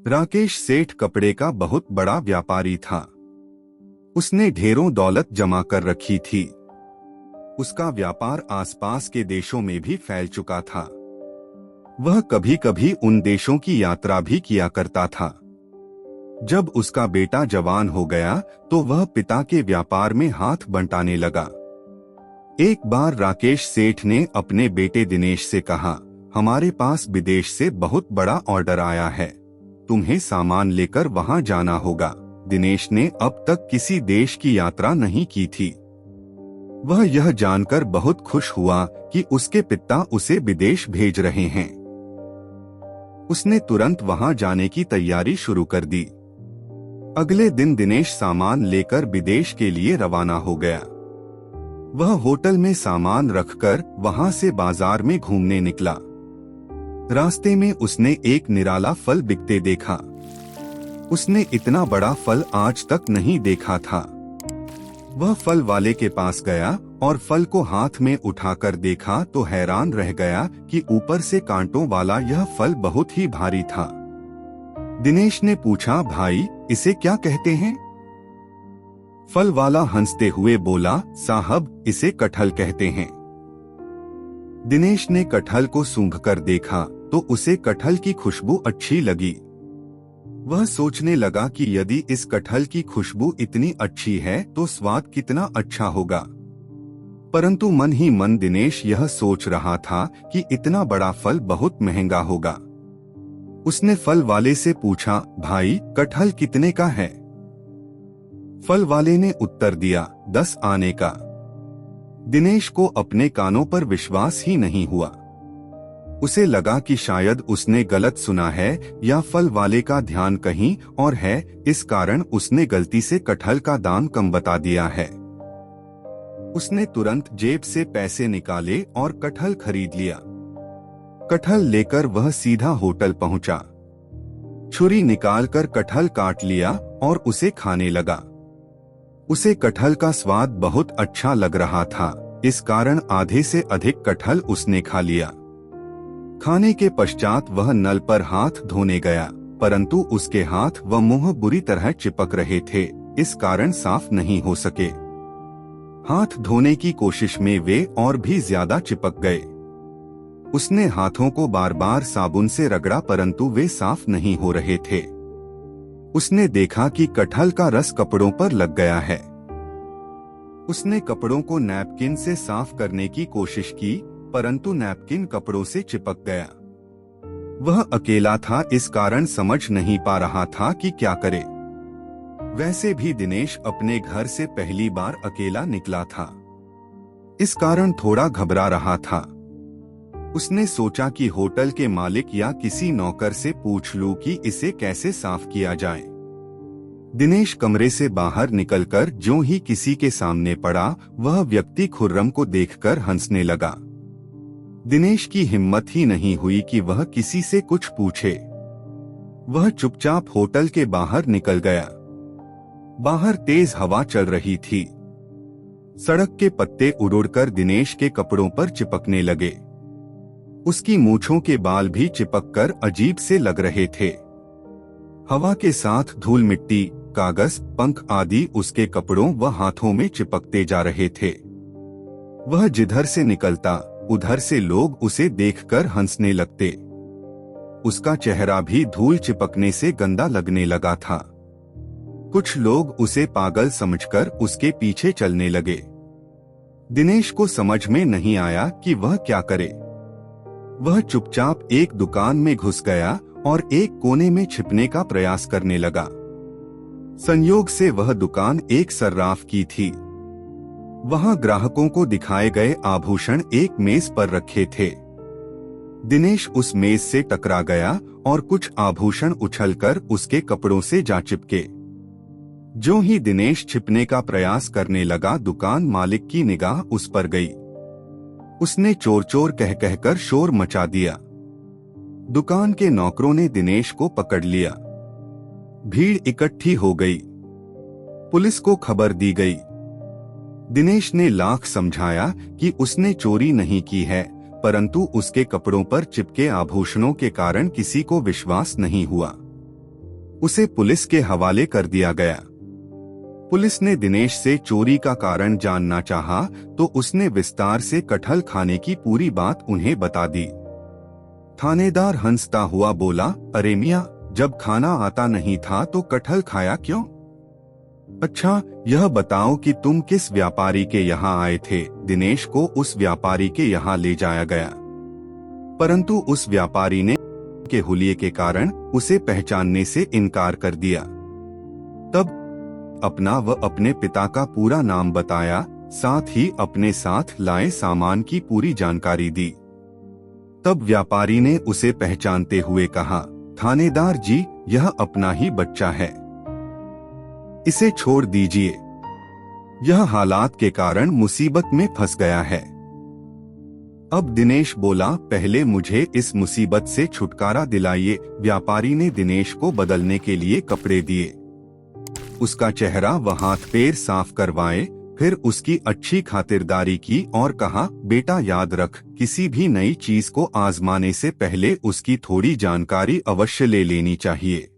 राकेश सेठ कपड़े का बहुत बड़ा व्यापारी था। उसने ढेरों दौलत जमा कर रखी थी। उसका व्यापार आसपास के देशों में भी फैल चुका था। वह कभी कभी उन देशों की यात्रा भी किया करता था। जब उसका बेटा जवान हो गया तो वह पिता के व्यापार में हाथ बंटाने लगा। एक बार राकेश सेठ ने अपने बेटे दिनेश से कहा, हमारे पास विदेश से बहुत बड़ा ऑर्डर आया है, तुम्हें सामान लेकर वहां जाना होगा। दिनेश ने अब तक किसी देश की यात्रा नहीं की थी। वह यह जानकर बहुत खुश हुआ कि उसके पिता उसे विदेश भेज रहे हैं। उसने तुरंत वहां जाने की तैयारी शुरू कर दी। अगले दिन दिनेश सामान लेकर विदेश के लिए रवाना हो गया। वह होटल में सामान रखकर वहां से बाजार में घूमने निकला। रास्ते में उसने एक निराला फल बिकते देखा। उसने इतना बड़ा फल आज तक नहीं देखा था। वह फल वाले के पास गया और फल को हाथ में उठाकर देखा तो हैरान रह गया कि ऊपर से कांटों वाला यह फल बहुत ही भारी था। दिनेश ने पूछा, भाई इसे क्या कहते हैं? फल वाला हंसते हुए बोला, साहब इसे कटहल कहते हैं। दिनेश ने कटहल को सूंघकर देखा तो उसे कटहल की खुशबू अच्छी लगी। वह सोचने लगा कि यदि इस कटहल की खुशबू इतनी अच्छी है तो स्वाद कितना अच्छा होगा। परंतु मन ही मन दिनेश यह सोच रहा था कि इतना बड़ा फल बहुत महंगा होगा। उसने फल वाले से पूछा, भाई कटहल कितने का है? फल वाले ने उत्तर दिया, 10 आने का। दिनेश को अपने कानों पर विश्वास ही नहीं हुआ। उसे लगा कि शायद उसने गलत सुना है या फल वाले का ध्यान कहीं और है, इस कारण उसने गलती से कटहल का दाम कम बता दिया है। उसने तुरंत जेब से पैसे निकाले और कटहल खरीद लिया। कटहल लेकर वह सीधा होटल पहुंचा। छुरी निकालकर कटहल काट लिया और उसे खाने लगा। उसे कटहल का स्वाद बहुत अच्छा लग रहा था, इस कारण आधे से अधिक कटहल उसने खा लिया। खाने के पश्चात वह नल पर हाथ धोने गया, परंतु उसके हाथ व मुंह बुरी तरह चिपक रहे थे, इस कारण साफ नहीं हो सके। हाथ धोने की कोशिश में वे और भी ज्यादा चिपक गए। उसने हाथों को बार बार साबुन से रगड़ा परंतु वे साफ नहीं हो रहे थे। उसने देखा कि कटहल का रस कपड़ों पर लग गया है। उसने कपड़ों को नैपकिन से साफ करने की कोशिश की, परंतु नैपकिन कपड़ों से चिपक गया। वह अकेला था, इस कारण समझ नहीं पा रहा था कि क्या करे। वैसे भी दिनेश अपने घर से पहली बार अकेला निकला था, इस कारण थोड़ा घबरा रहा था। उसने सोचा कि होटल के मालिक या किसी नौकर से पूछ लूं कि इसे कैसे साफ किया जाए। दिनेश कमरे से बाहर निकलकर ज्यों ही किसी के सामने पड़ा, वह व्यक्ति खुर्रम को देखकर हंसने लगा। दिनेश की हिम्मत ही नहीं हुई कि वह किसी से कुछ पूछे। वह चुपचाप होटल के बाहर निकल गया। बाहर तेज हवा चल रही थी। सड़क के पत्ते उड़कर दिनेश के कपड़ों पर चिपकने लगे। उसकी मूंछों के बाल भी चिपककर अजीब से लग रहे थे। हवा के साथ धूल मिट्टी, कागज, पंख आदि उसके कपड़ों व हाथों में चिपकते जा रहे थे। वह जिधर से निकलता उधर से लोग उसे देखकर हंसने लगते। उसका चेहरा भी धूल चिपकने से गंदा लगने लगा था। कुछ लोग उसे पागल समझकर उसके पीछे चलने लगे। दिनेश को समझ में नहीं आया कि वह क्या करे। वह चुपचाप एक दुकान में घुस गया और एक कोने में छिपने का प्रयास करने लगा। संयोग से वह दुकान एक सर्राफ की थी। वहां ग्राहकों को दिखाए गए आभूषण एक मेज पर रखे थे। दिनेश उस मेज से टकरा गया और कुछ आभूषण उछलकर उसके कपड़ों से जा चिपके। जो ही दिनेश छिपने का प्रयास करने लगा, दुकान मालिक की निगाह उस पर गई। उसने चोर चोर कह कहकर शोर मचा दिया। दुकान के नौकरों ने दिनेश को पकड़ लिया। भीड़ इकट्ठी हो गई। पुलिस को खबर दी गई। दिनेश ने लाख समझाया कि उसने चोरी नहीं की है, परंतु उसके कपड़ों पर चिपके आभूषणों के कारण किसी को विश्वास नहीं हुआ। उसे पुलिस के हवाले कर दिया गया। पुलिस ने दिनेश से चोरी का कारण जानना चाहा तो उसने विस्तार से कटहल खाने की पूरी बात उन्हें बता दी। थानेदार हंसता हुआ बोला, अरे मियां, जब खाना आता नहीं था तो कटहल खाया क्यों? अच्छा, यह बताओ कि तुम किस व्यापारी के यहाँ आए थे? दिनेश को उस व्यापारी के यहाँ ले जाया गया, परंतु उस व्यापारी ने के हुलिये के कारण उसे पहचानने से इनकार कर दिया। तब अपना व अपने पिता का पूरा नाम बताया, साथ ही अपने साथ लाए सामान की पूरी जानकारी दी। तब व्यापारी ने उसे पहचानते हुए कहा, थानेदार जी, यह अपना ही बच्चा है, इसे छोड़ दीजिए, यह हालात के कारण मुसीबत में फंस गया है। अब दिनेश बोला, पहले मुझे इस मुसीबत से छुटकारा दिलाइए। व्यापारी ने दिनेश को बदलने के लिए कपड़े दिए, उसका चेहरा व हाथ पैर साफ करवाए, फिर उसकी अच्छी खातिरदारी की और कहा, बेटा याद रख, किसी भी नई चीज को आजमाने से पहले उसकी थोड़ी जानकारी अवश्य ले लेनी चाहिए।